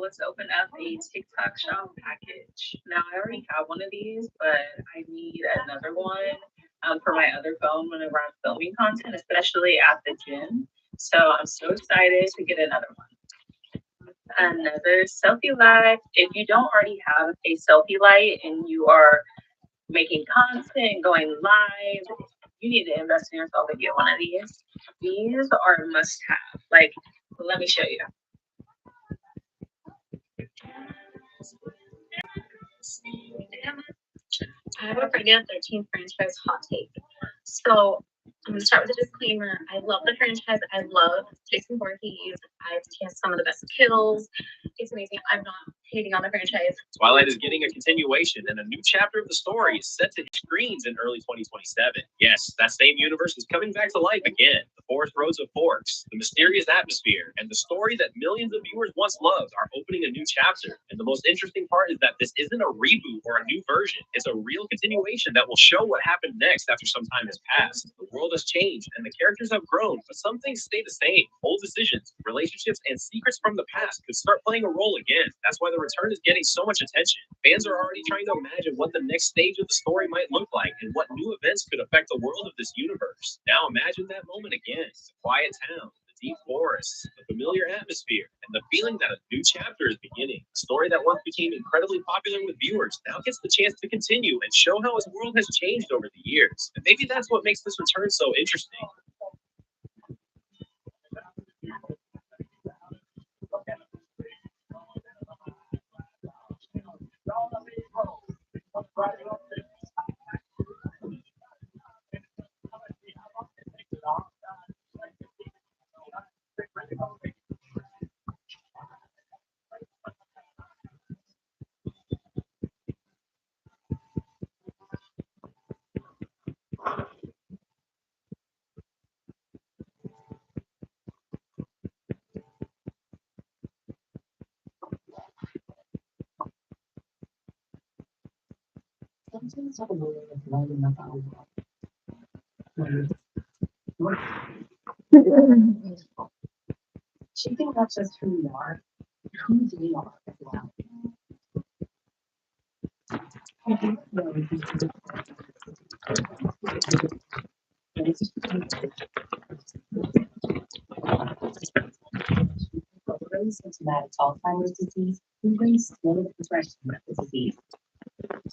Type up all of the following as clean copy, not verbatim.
let's open up a TikTok shop package. Now, I already have one of these, but I need another one for my other phone whenever I'm filming content, especially at the gym. So I'm so excited to get another one. Another selfie light. If you don't already have a selfie light and you are making content, going live, you need to invest in yourself and get one of these. These are a must have. Like, let me show you. I have a Friday the 13th franchise hot take. So I'm gonna start with a disclaimer. I love the franchise. I love Jason Voorhees. He has some of the best kills. It's amazing. I'm not hating on the franchise. Twilight is getting a continuation, and a new chapter of the story is set to hit screens in early 2027. Yes, that same universe is coming back to life again. The Forest Roads of Forks, the mysterious atmosphere, and the story that millions of viewers once loved are opening a new chapter. And the most interesting part is that this isn't a reboot or a new version. It's a real continuation that will show what happened next after some time has passed. The world has changed, and the characters have grown, but some things stay the same. Old decisions, relationships, and secrets from the past could start playing a role again. That's why the return is getting so much attention. Fans are already trying to imagine what the next stage of the story might look like and what new events could affect the world of this universe. Now imagine that moment again. The quiet town, the deep forests, the familiar atmosphere, and the feeling that a new chapter is beginning. A story that once became incredibly popular with viewers now gets the chance to continue and show how his world has changed over the years. And maybe that's what makes this return so interesting. Sometimes have a moment of lighting up our world. Shaping not just who we are, who we are as well. I do know Grace symptomatic Alzheimer's disease, who brings slow progression of the disease.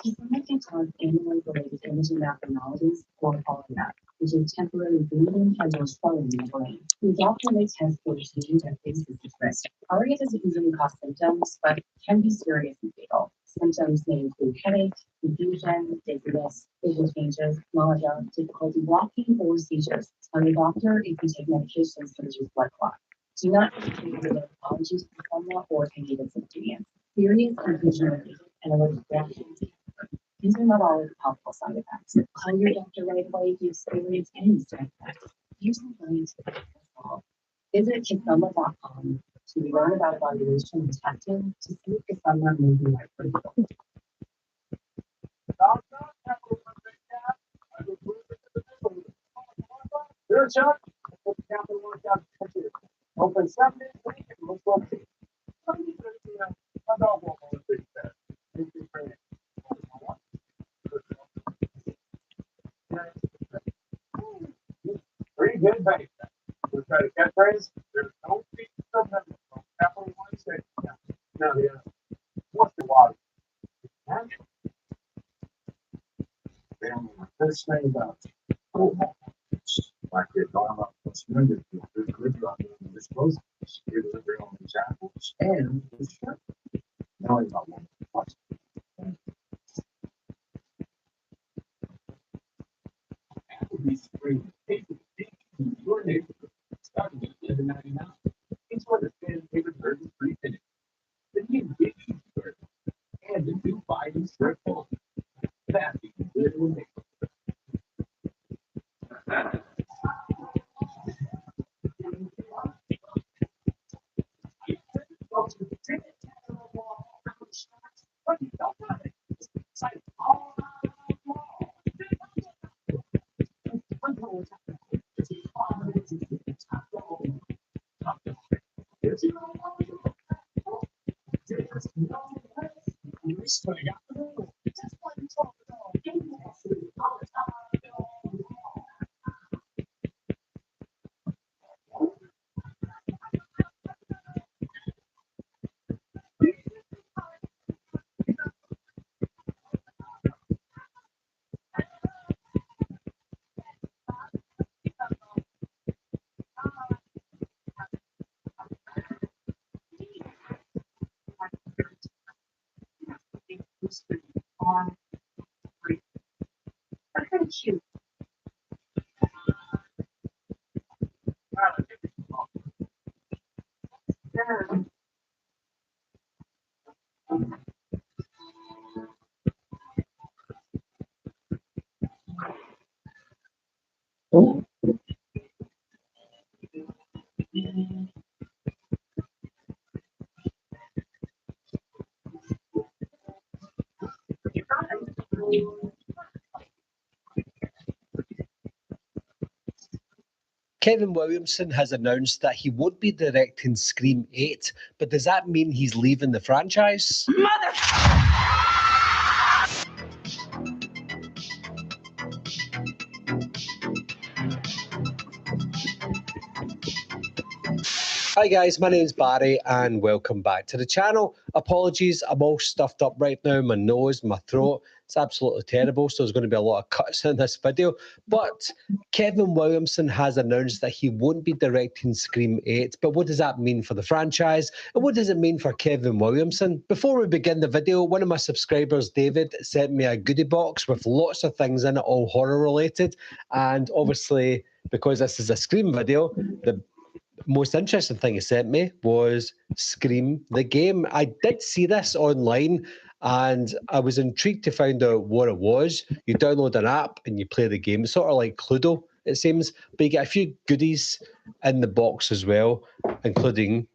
Significant cause annually related imaging abnormalities or ARIA, which is temporary bleeding and or swelling in the brain. We often make tests for genes that faces this risk. ARIA doesn't usually cause symptoms, but can be serious and fatal. Symptoms may include headache, confusion, dizziness, vision changes, nausea, difficulty walking, or seizures. Tell your doctor if you take medications to reduce blood clot. Do not treat with allergies to formula or any of its ingredients. Serious confusion and allergic reactions. These are not always helpful side effects. Call your doctor right away if you experience any side effects. Use the line to help. Visit Kidsumma.com to learn about evaluation and testing to see if Kidsumma may be right for you. Sure, Chuck. Open Sunday, week, and look forward to it. Pretty good base. We'll try to catchphrase. There's no feet of them. Capital one state. Now the what's the water? First thing about like they're talking about suspended disposals, delivery on examples, and the shirt. Now about one. These three your neighborhood starting at 11.99. It's where the fan favorite burger free finish. The new Big Easy Burger and the new Biden strip ball. That you can do it with me. Kevin Williamson has announced that he won't be directing Scream 8, but does that mean he's leaving the franchise? Hi guys, my name's Barry and welcome back to the channel. Apologies, I'm all stuffed up right now, my nose, my throat. It's absolutely terrible, so there's going to be a lot of cuts in this video. But Kevin Williamson has announced that he won't be directing Scream 8, but what does that mean for the franchise? And what does it mean for Kevin Williamson? Before we begin the video, one of my subscribers, David, sent me a goodie box with lots of things in it, all horror related. And obviously, because this is a Scream video, the most interesting thing he sent me was Scream the game. I did see this online and I was intrigued to find out what it was. You download an app and you play the game. It's sort of like Cluedo, it seems, but you get a few goodies in the box as well, including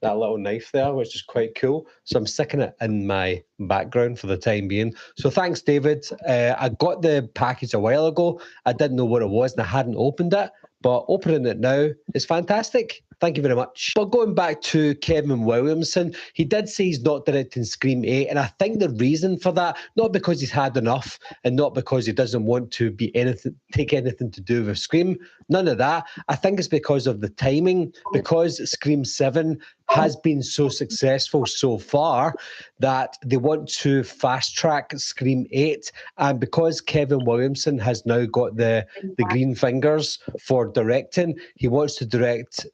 that little knife there, which is quite cool. So I'm sticking it in my background for the time being. So thanks, David. I got the package a while ago. I didn't know what it was and I hadn't opened it, but opening it now is fantastic. Thank you very much. But going back to Kevin Williamson, he did say he's not directing Scream 8, and I think the reason for that, not because he's had enough and not because he doesn't want to be take anything to do with Scream, none of that. I think it's because of the timing, because Scream 7 has been so successful so far that they want to fast track Scream 8, and because Kevin Williamson has now got the green fingers for directing, he wants to direct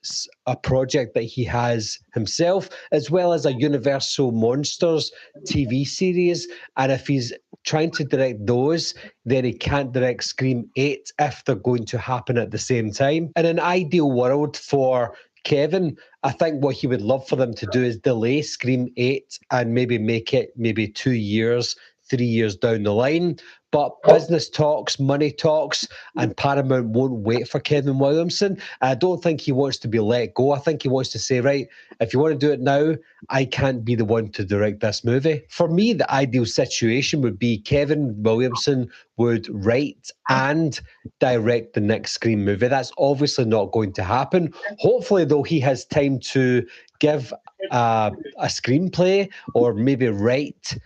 a project that he has himself, as well as a Universal Monsters TV series, and if he's trying to direct those, then he can't direct Scream 8 if they're going to happen at the same time. In an ideal world for Kevin, I think what he would love for them to do is delay Scream 8 and maybe make it maybe 2 years, 3 years down the line. But business talks, money talks, and Paramount won't wait for Kevin Williamson. I don't think he wants to be let go. I think he wants to say, right, if you want to do it now, I can't be the one to direct this movie. For me, the ideal situation would be Kevin Williamson would write and direct the next Scream movie. That's obviously not going to happen. Hopefully, though, he has time to give a screenplay or maybe write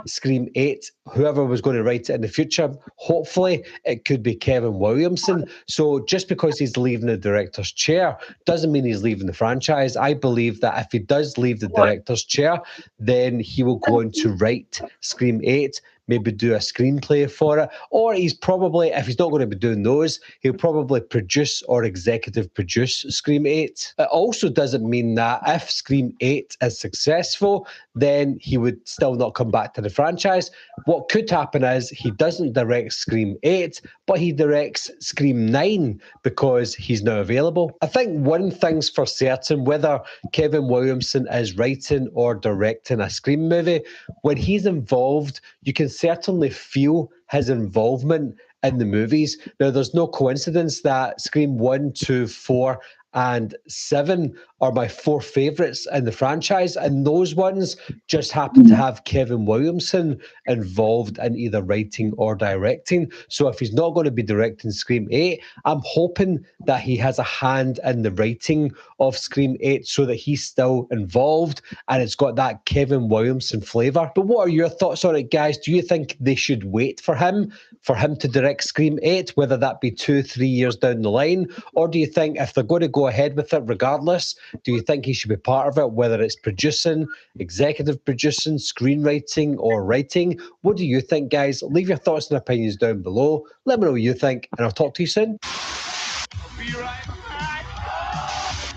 Scream 8, whoever was going to write it in the future. Hopefully, it could be Kevin Williamson. So just because he's leaving the director's chair doesn't mean he's leaving the franchise. I believe that if he does leave the director's chair, then he will go on to write Scream 8, maybe do a screenplay for it, or he's probably, if he's not going to be doing those, he'll probably produce or executive produce Scream 8. It also doesn't mean that if Scream 8 is successful, then he would still not come back to the franchise. What could happen is he doesn't direct Scream 8, but he directs Scream 9 because he's now available. I think one thing's for certain, whether Kevin Williamson is writing or directing a Scream movie, when he's involved, you can certainly feel his involvement in the movies. Now, there's no coincidence that Scream 1, 2, 4, and 7 are my 4 favourites in the franchise, and those ones just happen to have Kevin Williamson involved in either writing or directing. So if he's not going to be directing Scream 8, I'm hoping that he has a hand in the writing of Scream 8 so that he's still involved and it's got that Kevin Williamson flavour. But what are your thoughts on it, guys? Do you think they should wait for him to direct Scream 8, whether that be 2-3 years down the line? Or do you think if they're going to go ahead with it regardless, do you think he should be part of it, whether it's producing, executive producing, screenwriting, or writing? What do you think, guys? Leave your thoughts and opinions down below. Let me know what you think, and I'll talk to you soon. I'll be right back.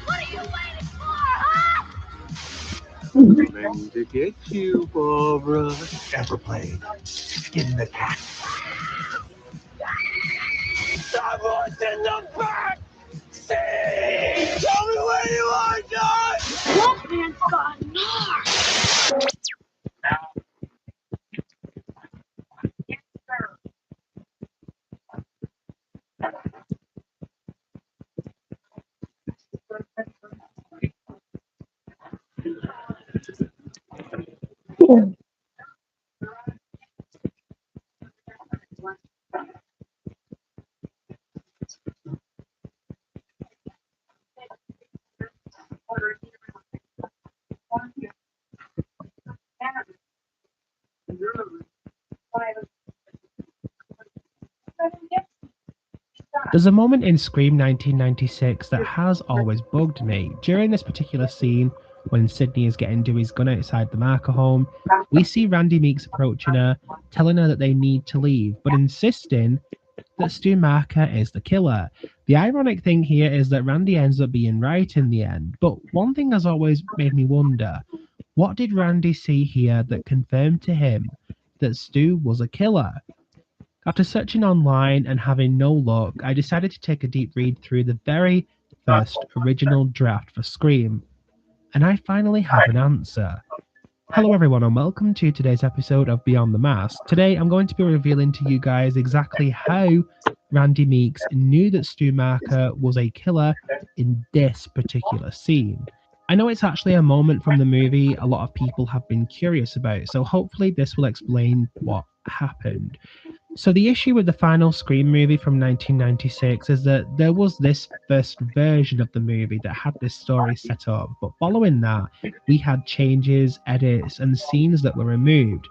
What are you waiting for, huh? Coming to get you, Barbara. Ever played in the cat? Someone's in the back seat! Tell me where you are, guys! Wolfman's got narc. There's a moment in Scream 1996 that has always bugged me. During this particular scene, when Sidney is getting Dewey's gun outside the Marker home, we see Randy Meeks approaching her, telling her that they need to leave, but insisting that Stu Marker is the killer. The ironic thing here is that Randy ends up being right in the end, but one thing has always made me wonder, what did Randy see here that confirmed to him that Stu was a killer? After searching online and having no luck, I decided to take a deep read through the very first original draft for Scream, and I finally have an answer. Hello everyone and welcome to today's episode of Beyond the Mask. Today I'm going to be revealing to you guys exactly how Randy Meeks knew that Stu Marker was a killer in this particular scene. I know it's actually a moment from the movie a lot of people have been curious about, so hopefully this will explain what happened. So the issue with the final Scream movie from 1996 is that there was this first version of the movie that had this story set up, but following that, we had changes, edits, and scenes that were removed.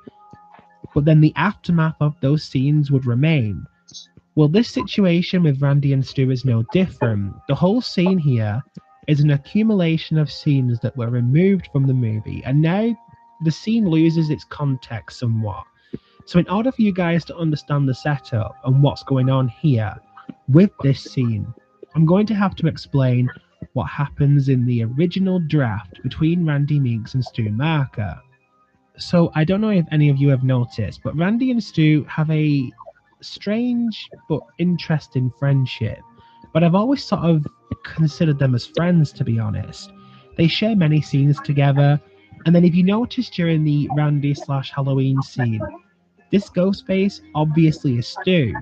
But then the aftermath of those scenes would remain. Well, this situation with Randy and Stu is no different. The whole scene here is an accumulation of scenes that were removed from the movie, and now the scene loses its context somewhat. So in order for you guys to understand the setup and what's going on here with this scene, I'm going to have to explain what happens in the original draft between Randy Meeks and Stu Marker. So I don't know if any of you have noticed, but Randy and Stu have a strange but interesting friendship. But I've always sort of considered them as friends, to be honest. They share many scenes together, and then if you notice during the Randy/Halloween scene, this ghost face obviously is Stu,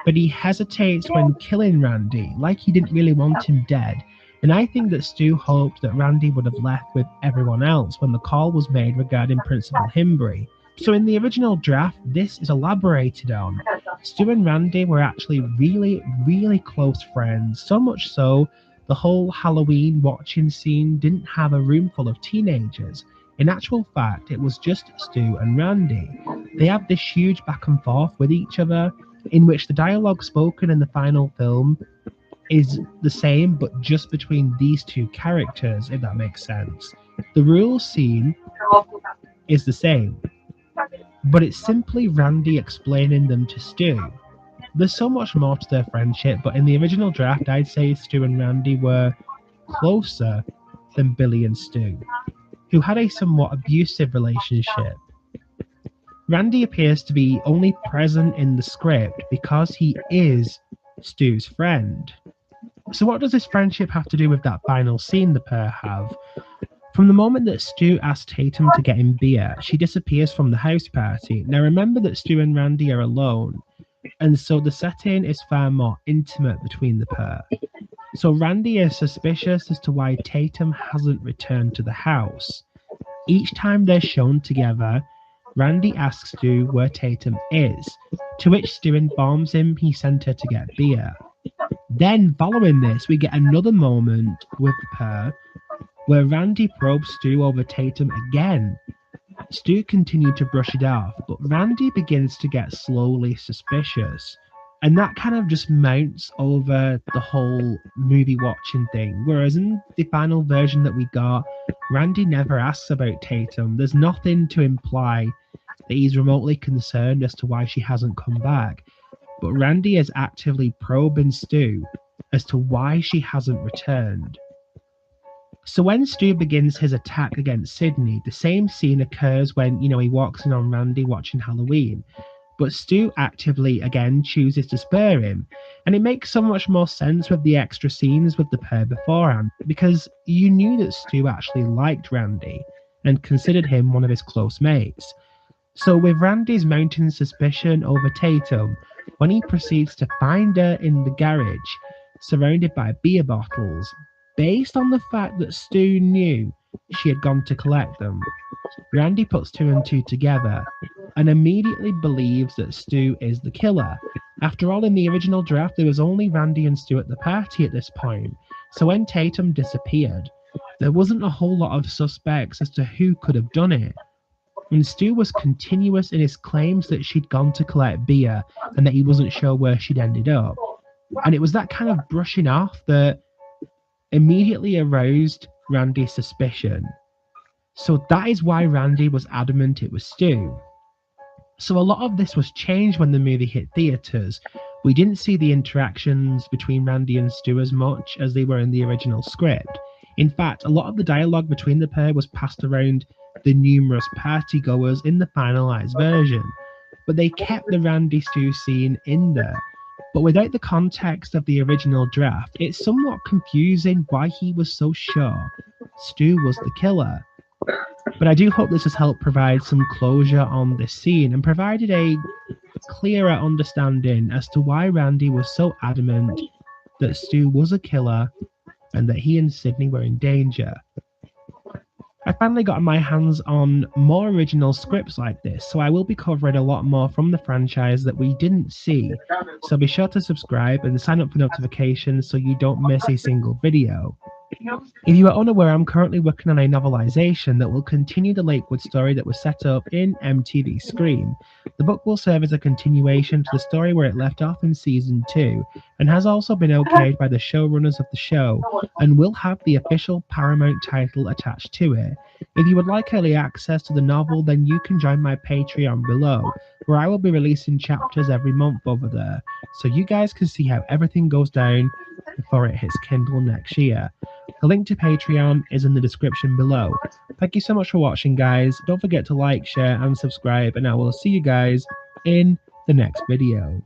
but he hesitates when killing Randy, like he didn't really want him dead. And I think that Stu hoped that Randy would have left with everyone else when the call was made regarding Principal Himbry. So in the original draft, this is elaborated on. Stu and Randy were actually really, really close friends, so much so the whole Halloween watching scene didn't have a room full of teenagers. In actual fact, it was just Stu and Randy. They have this huge back and forth with each other, in which the dialogue spoken in the final film is the same, but just between these two characters, if that makes sense. The rules scene is the same, but it's simply Randy explaining them to Stu. There's so much more to their friendship, but in the original draft, I'd say Stu and Randy were closer than Billy and Stu, who had a somewhat abusive relationship. Randy appears to be only present in the script because he is Stu's friend. So what does this friendship have to do with that final scene the pair have? From the moment that Stu asked Tatum to get him beer, she disappears from the house party. Now remember that Stu and Randy are alone, and so the setting is far more intimate between the pair. So Randy is suspicious as to why Tatum hasn't returned to the house. Each time they're shown together, Randy asks Stu where Tatum is, to which Stu informs him he sent her to get beer. Then, following this, we get another moment with the pair where Randy probes Stu over Tatum again. Stu continued to brush it off, but Randy begins to get slowly suspicious. And that kind of just mounts over the whole movie watching thing. Whereas in the final version that we got, Randy never asks about Tatum. There's nothing to imply that he's remotely concerned as to why she hasn't come back. But Randy is actively probing Stu as to why she hasn't returned. So when Stu begins his attack against Sydney, the same scene occurs when, he walks in on Randy watching Halloween. But Stu actively, again, chooses to spare him. And it makes so much more sense with the extra scenes with the pair beforehand, because you knew that Stu actually liked Randy and considered him one of his close mates. So with Randy's mounting suspicion over Tatum, when he proceeds to find her in the garage, surrounded by beer bottles, based on the fact that Stu knew she had gone to collect them, Randy puts two and two together and immediately believes that Stu is the killer. After all, in the original draft, there was only Randy and Stu at the party at this point. So when Tatum disappeared, there wasn't a whole lot of suspects as to who could have done it. And Stu was continuous in his claims that she'd gone to collect beer and that he wasn't sure where she'd ended up. And it was that kind of brushing off that immediately aroused Randy's suspicion. So that is why Randy was adamant it was Stu. So a lot of this was changed when the movie hit theaters. We didn't see the interactions between Randy and Stu as much as they were in the original script. In fact, a lot of the dialogue between the pair was passed around the numerous partygoers in the finalized version. But they kept the Randy Stu scene in there. But without the context of the original draft, it's somewhat confusing why he was so sure Stu was the killer. But I do hope this has helped provide some closure on this scene and provided a clearer understanding as to why Randy was so adamant that Stu was a killer and that he and Sydney were in danger. I finally got my hands on more original scripts like this, so I will be covering a lot more from the franchise that we didn't see. So be sure to subscribe and sign up for notifications so you don't miss a single video. If you are unaware, I'm currently working on a novelization that will continue the Lakewood story that was set up in MTV Scream. The book will serve as a continuation to the story where it left off in season 2, and has also been okayed by the showrunners of the show, and will have the official Paramount title attached to it. If you would like early access to the novel, then you can join my Patreon below, where I will be releasing chapters every month over there, so you guys can see how everything goes down before it hits Kindle next year. The link to Patreon is in the description below. Thank you so much for watching, guys. Don't forget to like, share, and subscribe, and I will see you guys in the next video.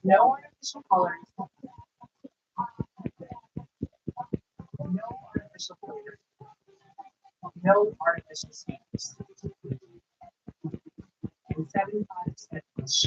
No artificial colors. No artificial flavors. No artificial sweetness. And 75% fish.